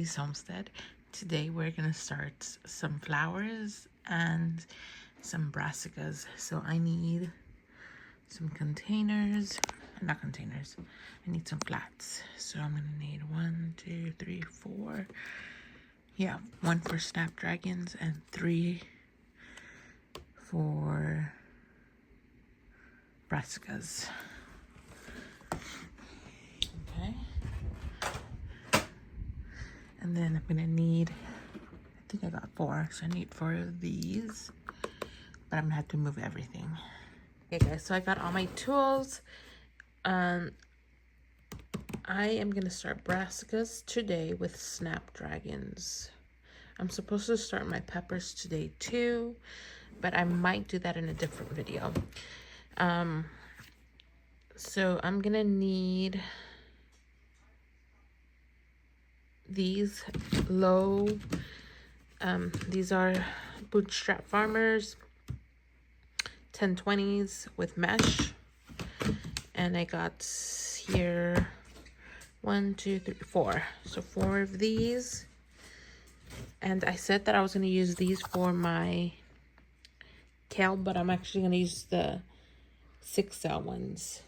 Heidi's Homestead. Today we're gonna start some flowers and some brassicas. So I need some containers, not containers, I need some flats. So I'm gonna need 1, 2, 3, 4. Yeah, 1 for snapdragons and 3 for brassicas. Okay. And then I'm gonna need, I think I got 4, so I need 4 of these, but I'm gonna have to move everything. Okay guys, so I got all my tools. I am gonna start brassicas today with snapdragons. I'm supposed to start my peppers today too, but I might do that in a different video. So I'm gonna need these low, these are Bootstrap Farmers 1020s with mesh, and I got here 1, 2, 3, 4. So 4 of these, and I said that I was going to use these for my kale, but I'm actually going to use the 6-cell ones.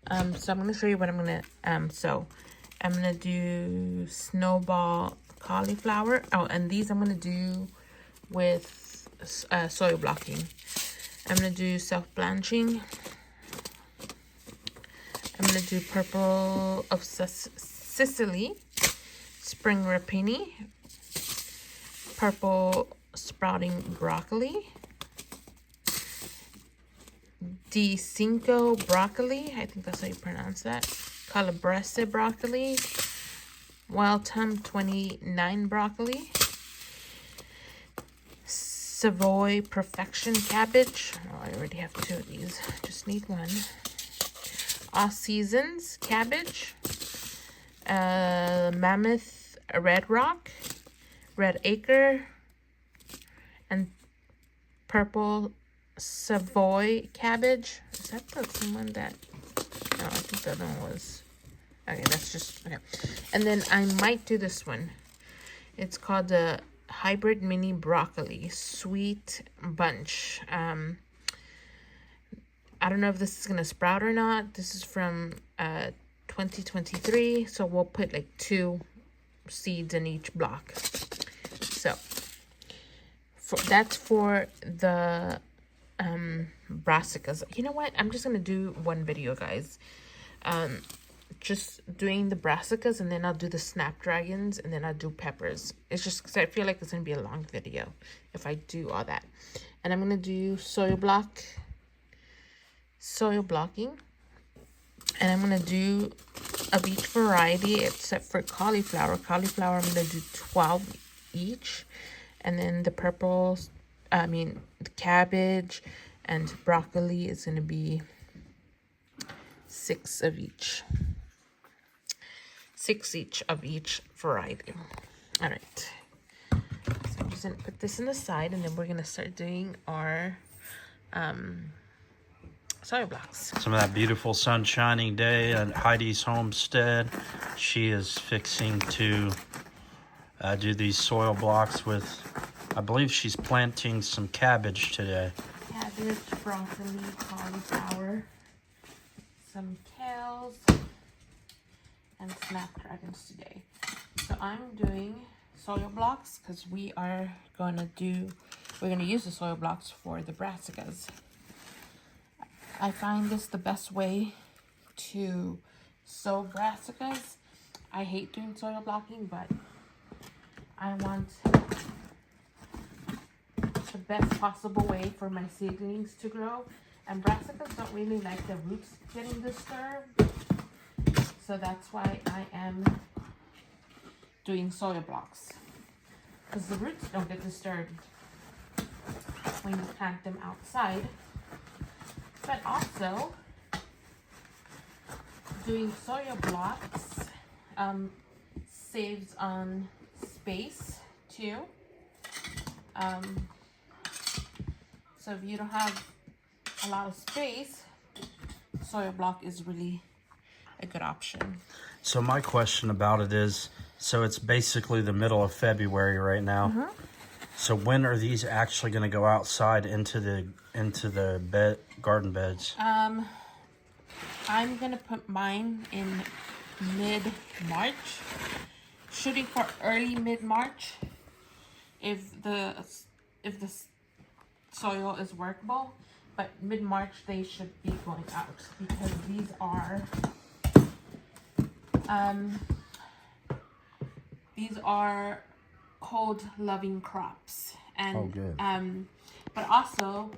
So I'm going to show you what I'm going to sow. I'm going to do snowball cauliflower. Oh, and these I'm going to do with soil blocking. I'm going to do self-blanching. I'm going to do purple of Sicily, spring rapini, purple sprouting broccoli, Di Cinco broccoli, I think that's how you pronounce that, Calabrese broccoli, Wild Thumb 29 broccoli, Savoy Perfection cabbage. Oh, I already have 2 of these, just need 1. All Seasons cabbage, Mammoth Red Rock, Red Acre, and purple Savoy cabbage. Is that the same one that? No, I think the other one was. Okay, that's just okay. And then I might do this one. It's called the Hybrid Mini Broccoli Sweet Bunch. I don't know if this is gonna sprout or not. This is from 2023, so we'll put like 2 seeds in each block. So that's for the brassicas. You know what? I'm just gonna do one video, guys. Just doing the brassicas, and then I'll do the snapdragons, and then I'll do peppers. It's just because I feel like it's gonna be a long video if I do all that. And I'm gonna do soil blocking, and I'm gonna do of each variety except for cauliflower. I'm gonna do 12 each, and then the purples, the cabbage and broccoli is gonna be 6 of each. 6 each of each variety. All right. So I'm just gonna put this in the side, and then we're gonna start doing our soil blocks. Some of that beautiful sun shining day at Heidi's Homestead. She is fixing to do these soil blocks with, I believe she's planting some cabbage today. Cabbage, broccoli, cauliflower, some kales, and snapdragons today. So I'm doing soil blocks because we're gonna use the soil blocks for the brassicas. I find this the best way to sow brassicas. I hate doing soil blocking, but I want the best possible way for my seedlings to grow. And brassicas don't really like the roots getting disturbed. So that's why I am doing soil blocks. Because the roots don't get disturbed when you plant them outside. But also, doing soil blocks saves on space too. So if you don't have a lot of space, soil block is really a good option. So my question about it is, So it's basically the middle of February right now. So when are these actually going to go outside into the garden beds? I'm gonna put mine in mid-March, shooting for early mid-March if the soil is workable, but mid-March they should be going out because these are cold loving crops. And Oh, good. but also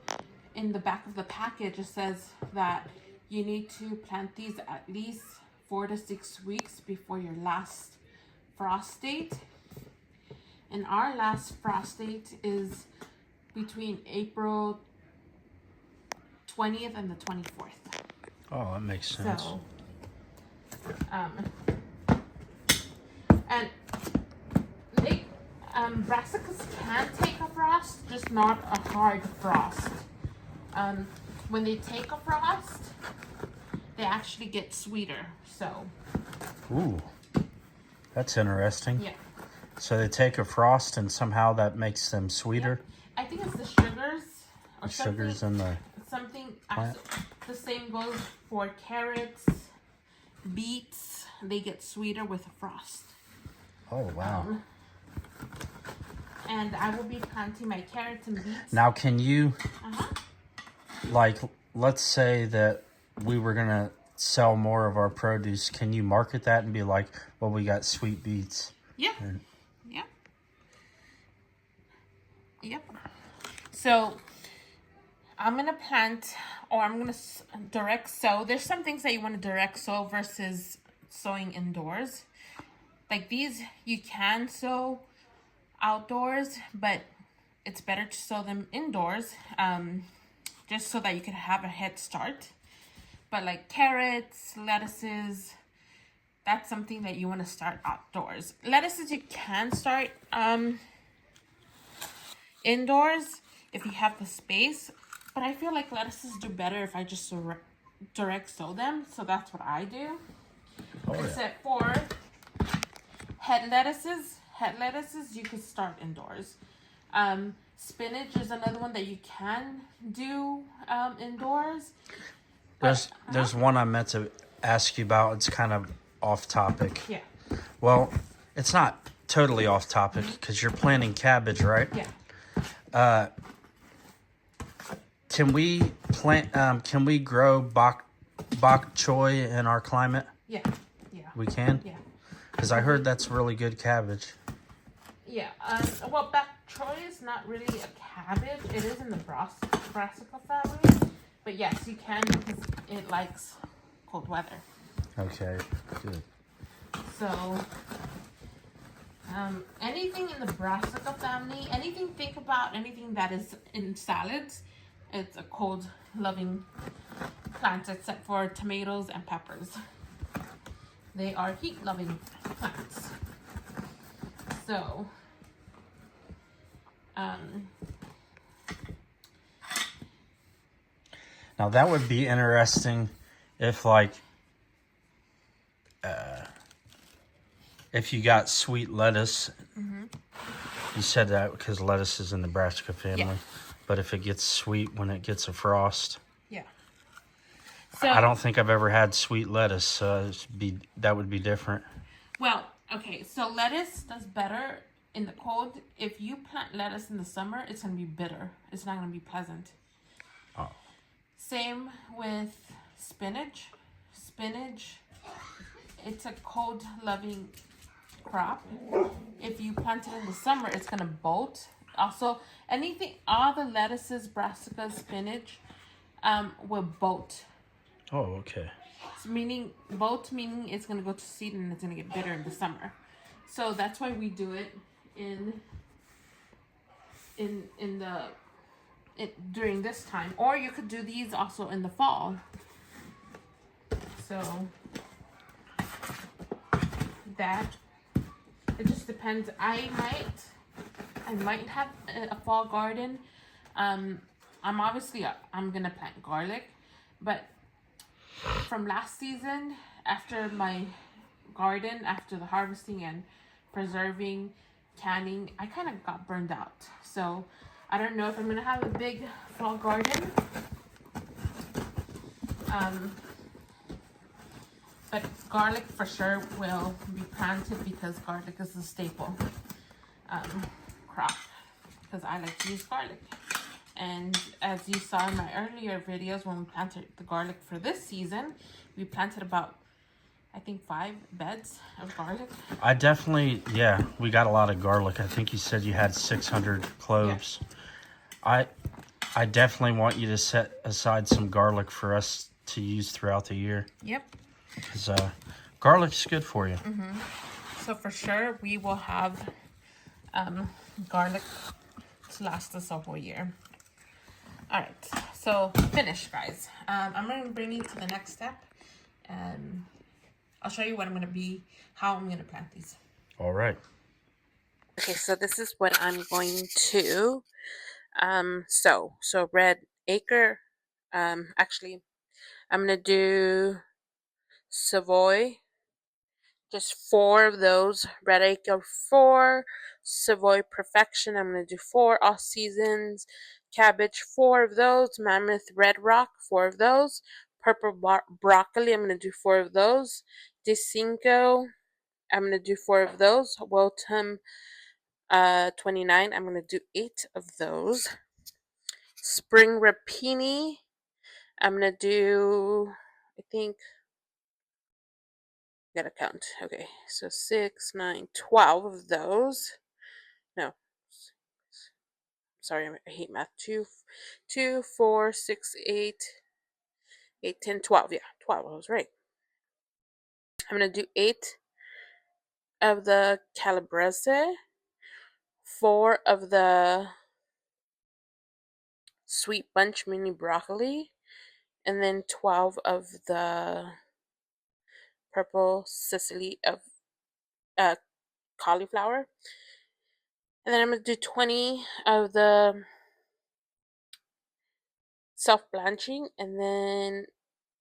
in the back of the package it says that you need to plant these at least 4 to 6 weeks before your last frost date. And our last frost date is between April 20th and the 24th. Oh, that makes sense. So, and they, brassicas can take a frost, just not a hard frost. When they take a frost, they actually get sweeter. So, Ooh, that's interesting. yeah. So they take a frost and somehow that makes them sweeter. I think it's the sugars or The sugars in the something. plant. The same goes for carrots, beets. They get sweeter with a frost. Oh, wow. And I will be planting my carrots and beets. Now, can you, Uh-huh. like, let's say that we were going to sell more of our produce. Can you market that and be like, well, we got sweet beets? Yeah. And Yep. Yep. So I'm gonna plant, or I'm gonna direct sow. There's some things that you want to direct sow versus sowing indoors. Like these, you can sow outdoors, but it's better to sow them indoors, just so that you can have a head start. But like carrots, lettuces, that's something that you want to start outdoors. Lettuces you can start indoors if you have the space, but I feel like lettuces do better if I just direct sow them. So that's what I do. oh, yeah. Except for head lettuces. Head lettuces you could start indoors. Spinach is another one that you can do indoors. There's one I meant to ask you about. It's kind of off topic. Yeah. Well, it's not totally off topic because you're planting cabbage, right? Yeah. Can we plant? Can we grow bok choy in our climate? Yeah. Yeah. We can. Yeah. Because I heard that's really good cabbage. Yeah. Well, bok choy is not really a cabbage. It is in the brassica family. But yes, you can because it likes cold weather. Okay, good. So, anything in the brassica family, think about anything that is in salads, it's a cold loving plant except for tomatoes and peppers. They are heat loving plants. So, now that would be interesting if like if you got sweet lettuce. You said that because lettuce is in the brassica family. Yeah. But if it gets sweet when it gets a frost. yeah. So, I don't think I've ever had sweet lettuce, so that would be different. well, okay, so lettuce does better in the cold. If you plant lettuce in the summer, it's going to be bitter. It's not going to be pleasant. Oh. Same with spinach. Spinach, it's a cold loving crop. If you plant it in the summer, it's going to bolt. Also, all the lettuces, brassicas, spinach, will bolt. Oh, okay. So meaning it's going to go to seed and it's going to get bitter in the summer. So that's why we do it during this time. Or you could do these also in the fall. So it just depends. I might have a fall garden. I'm gonna plant garlic, but from last season, after my garden, after the harvesting and preserving, canning, I kind of got burned out. So I don't know if I'm gonna have a big fall garden. But garlic for sure will be planted because garlic is a staple crop, because I like to use garlic. And as you saw in my earlier videos, when we planted the garlic for this season, we planted about, I think, 5 beds of garlic. I definitely, yeah, we got a lot of garlic. I think you said you had 600 cloves. Yeah. I definitely want you to set aside some garlic for us to use throughout the year. Yep. Because garlic's good for you. So for sure, we will have garlic to last us a whole year. All right, so finished, guys. I'm going to bring you to the next step. I'll show you how I'm going to plant these. All right. Okay, so this is what I'm going to sow. So red acre, actually, I'm going to do Savoy, just 4 of those. Red acre 4, Savoy Perfection, I'm going to do 4. All Seasons Cabbage, 4 of those. Mammoth Red Rock, 4 of those. Purple Broccoli, I'm going to do 4 of those. DeCinco, I'm going to do 4 of those. Welcome 29, I'm going to do 8 of those. Spring Rapini, I'm going to do, I think, gotta count. Okay, so 6, 9, 12 of those. No, sorry, I hate math. 2, 4, 6, 8, 10, 12. Yeah, 12. I was right. I'm gonna do 8 of the calabrese, 4 of the sweet bunch mini broccoli, and then 12 of the purple Sicily of cauliflower. And then I'm gonna do 20 of the self-blanching, and then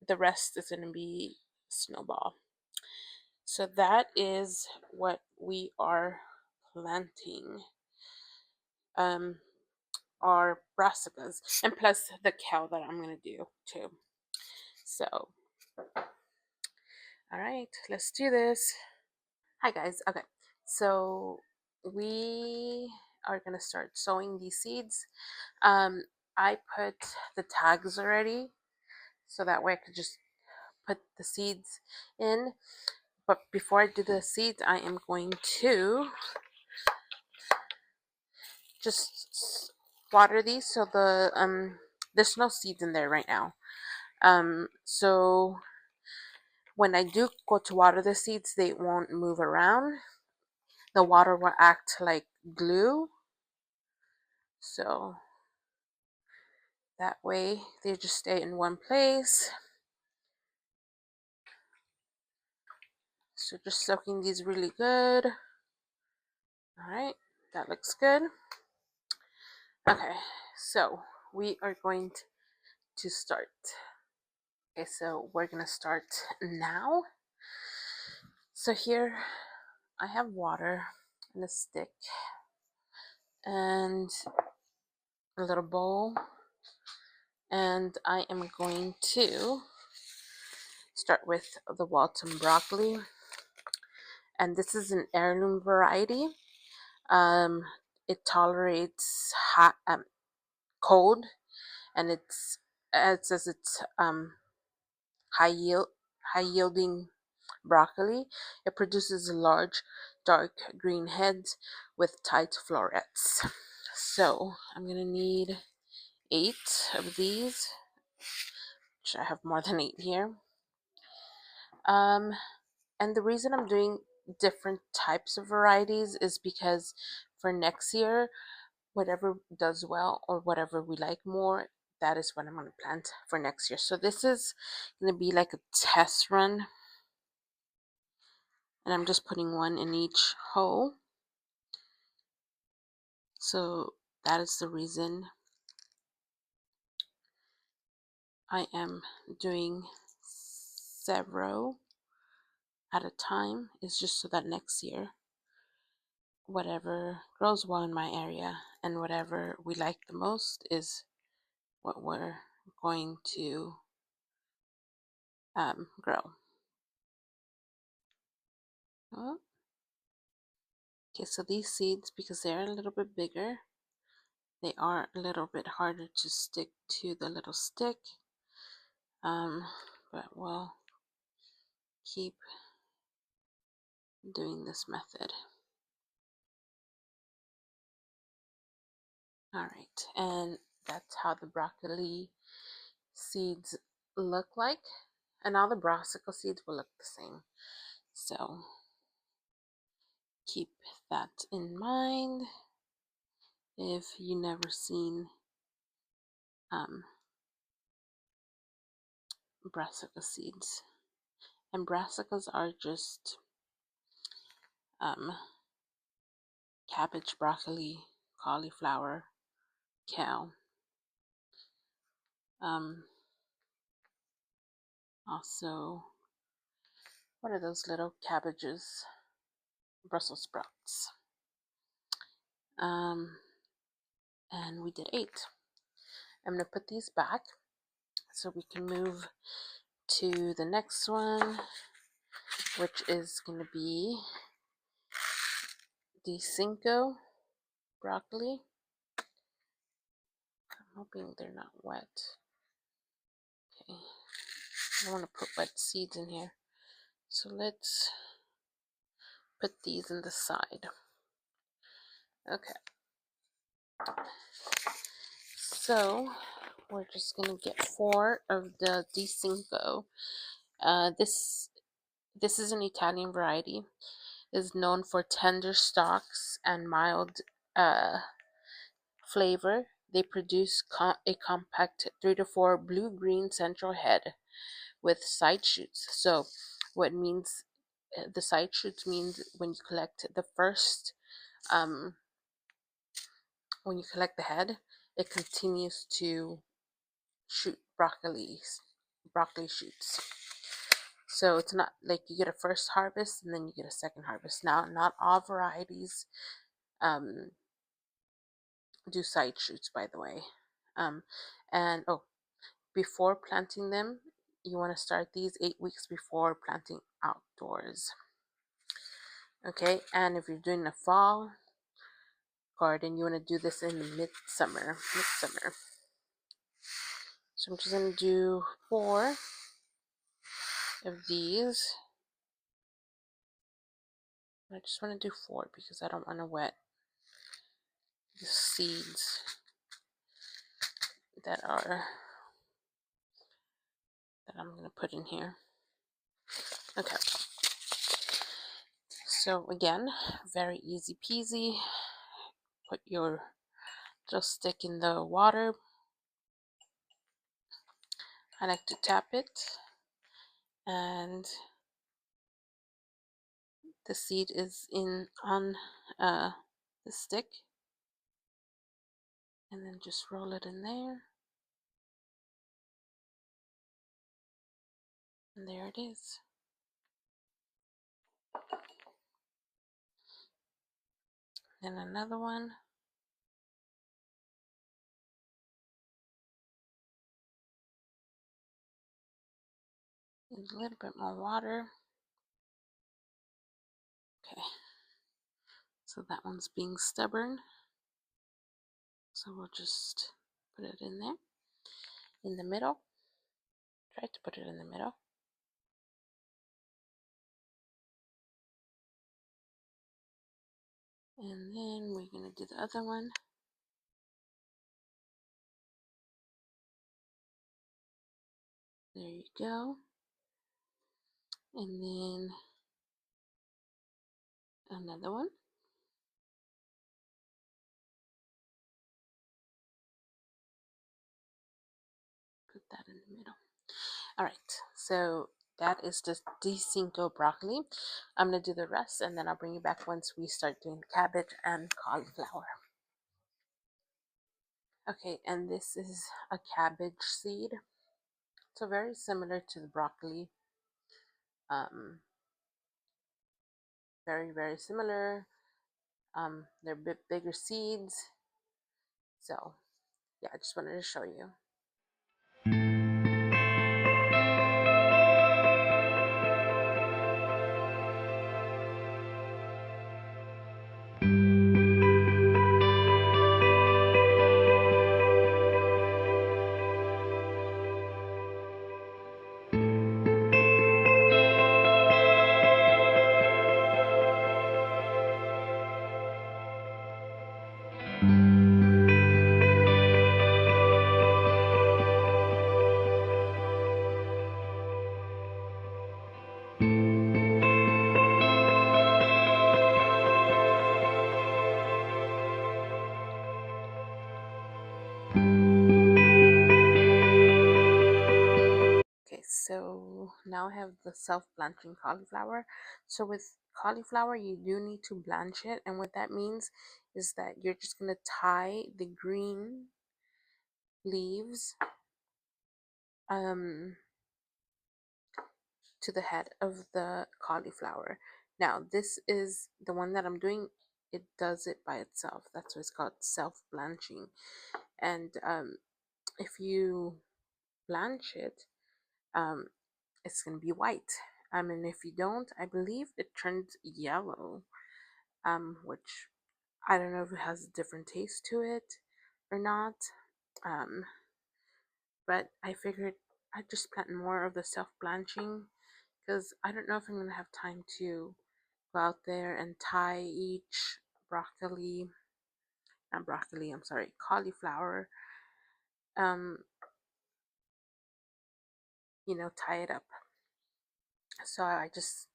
the rest is going to be snowball. So that is what we are planting. Our brassicas, and plus the kale that I'm going to do too. So, all right, let's do this. Hi guys. Okay, so we are going to start sowing these seeds. I put the tags already, so that way I could just put the seeds in. But before I do the seeds, I am going to just water these. So there's no seeds in there right now. So when I do go to water the seeds, they won't move around. The water will act like glue. So that way they just stay in one place. So just soaking these really good. All right, that looks good. Okay, so we are going to start. Okay, so we're gonna start now. So here I have water and a stick and a little bowl, and I am going to start with the Walton broccoli, and this is an heirloom variety. It tolerates hot, cold, and it says it's high yielding broccoli. It produces large dark green heads with tight florets. So I'm gonna need 8 of these, which I have more than 8 here. And the reason I'm doing different types of varieties is because for next year, whatever does well or whatever we like more, that is what I'm going to plant for next year. So this is going to be like a test run, and I'm just putting 1 in each hole. So that is the reason I am doing several at a time, is just so that next year whatever grows well in my area, and whatever we like the most is what we're going to grow. Oh, okay, so these seeds, because they're a little bit bigger, they are a little bit harder to stick to the little stick, but we'll keep doing this method. All right, and that's how the broccoli seeds look like, and all the brassica seeds will look the same. So keep that in mind if you never seen brassica seeds. And brassicas are just cabbage, broccoli, cauliflower, kale. Also, what are those little cabbages? Brussels sprouts. And we did 8. I'm going to put these back so we can move to the next one, which is going to be the cinco broccoli. I'm hoping they're not wet. Okay, I don't want to put wet seeds in here. So let's put these in the side. Okay. So we're just gonna get 4 of the Di Cinco. This is an Italian variety. It is known for tender stalks and mild flavor. They produce a compact 3 to 4 blue-green central head with side shoots. So what means the side shoots means when you collect the first when you collect the head, it continues to shoot broccoli shoots. So it's not like you get a first harvest and then you get a second harvest. Now, not all varieties do side shoots, by the way. And before planting them, you want to start these 8 weeks before planting outdoors. Okay, and if you're doing a fall garden, you want to do this in the midsummer. So I'm just going to do 4 of these. I just want to do 4 because I don't want to wet the seeds that I'm going to put in here. Okay. So again, very easy peasy. Put your little stick in the water. I like to tap it, and the seed is on the stick, and then just roll it in there, and there it is. Then another one. A little bit more water. Okay, so that one's being stubborn, so we'll just put it in there in the middle. Try to put it in the middle. And then we're going to do the other one. There you go. And then another one. Put that in the middle. All right, so that is the Di Cinco broccoli. I'm going to do the rest, and then I'll bring you back once we start doing cabbage and cauliflower. Okay, and this is a cabbage seed. So very similar to the broccoli. Very, very similar. They're a bit bigger seeds. So yeah, I just wanted to show you. Okay, so now I have the self-blanching cauliflower. So with cauliflower, you do need to blanch it, and what that means is that you're just gonna tie the green leaves to the head of the cauliflower. Now, this is the one that I'm doing. It does it by itself. That's why it's called self-blanching. And if you blanch it, um, it's gonna be white. And if you don't, I believe it turns yellow. Which I don't know if it has a different taste to it or not. Um, but I figured I'd just plant more of the self-blanching because I don't know if I'm gonna have time to go out there and tie each cauliflower, um, tie it up. So I just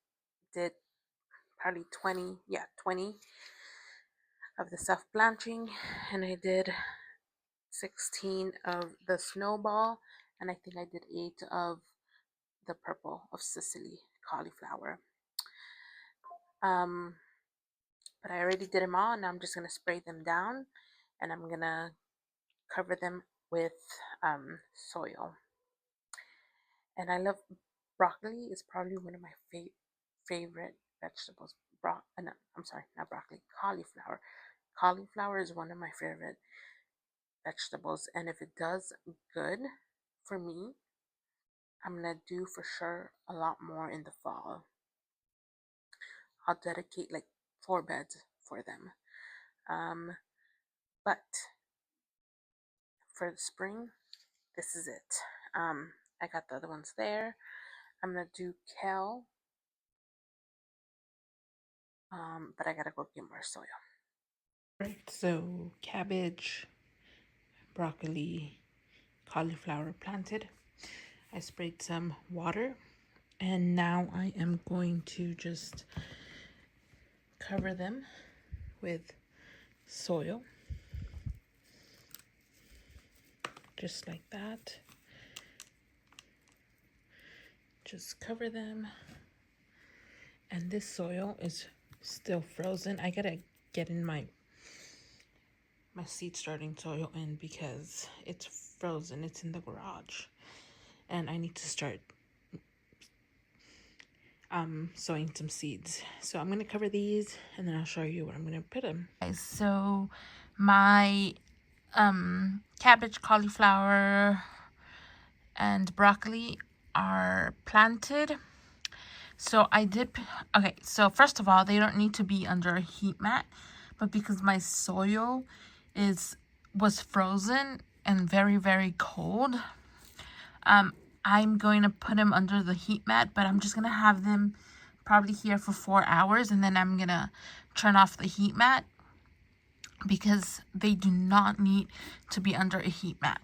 did probably 20 of the self-blanching, and I did 16 of the snowball, and I think I did 8 of the purple of Sicily cauliflower. But I already did them all, and I'm just gonna spray them down, and I'm gonna cover them with soil. And I love broccoli. Is probably one of my favorite vegetables. No, I'm sorry, not broccoli. Cauliflower. Cauliflower is one of my favorite vegetables, and if it does good for me, I'm gonna do for sure a lot more in the fall. I'll dedicate like 4 beds for them. But for the spring, this is it. I got the other ones there. I'm gonna do kale, but I gotta go get more soil. Right, so cabbage, broccoli, cauliflower planted. I sprayed some water, and now I am going to just cover them with soil, just like that. Just cover them, and this soil is still frozen. I gotta get in my seed starting soil in because it's frozen. It's in the garage, and I need to start sowing some seeds. So I'm gonna cover these, and then I'll show you where I'm gonna put them. So my cabbage, cauliflower, and broccoli are planted. So I did, okay, so first of all, they don't need to be under a heat mat, but because my soil was frozen and very, very cold, I'm going to put them under the heat mat, but I'm just going to have them probably here for 4 hours, and then I'm going to turn off the heat mat because they do not need to be under a heat mat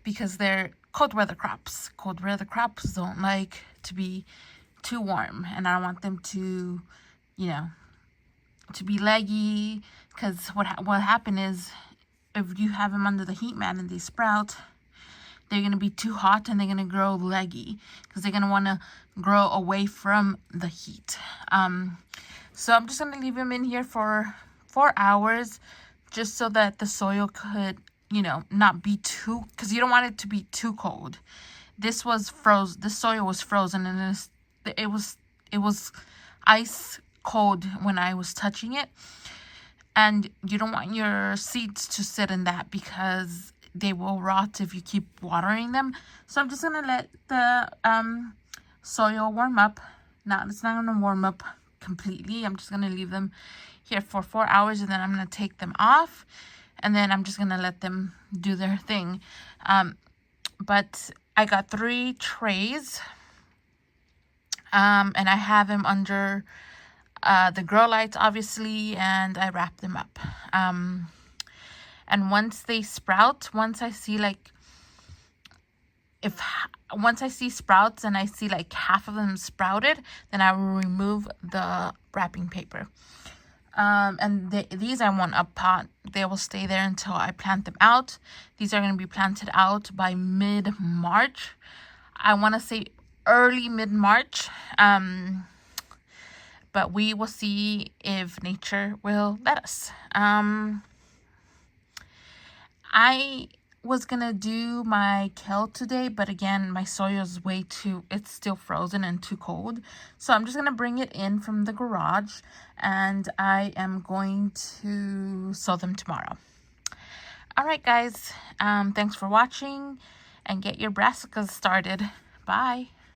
because they're cold weather crops. Cold weather crops don't like to be too warm, and I don't want them to, to be leggy, because what happened is if you have them under the heat mat and they sprout, they're going to be too hot and they're going to grow leggy because they're going to want to grow away from the heat. So I'm just going to leave them in here for 4 hours just so that the soil could, not be too, because you don't want it to be too cold. This soil was frozen, and it was ice cold when I was touching it. And you don't want your seeds to sit in that because they will rot if you keep watering them. So I'm just gonna let the soil warm up. Now it's not gonna warm up completely. I'm just gonna leave them here for 4 hours, and then I'm gonna take them off, and then I'm just gonna let them do their thing. But I got 3 trays, and I have them under the grow lights, obviously, and I wrap them up. And once they sprout, once I see once I see sprouts and I see like half of them sprouted, then I will remove the wrapping paper. And these I want up pot. They will stay there until I plant them out. These are going to be planted out by mid-March. I want to say early mid-March. But we will see if nature will let us. I was gonna do my kale today, but again, my soil is it's still frozen and too cold. So I'm just gonna bring it in from the garage, and I am going to sow them tomorrow. All right, guys, thanks for watching, and get your brassicas started. Bye.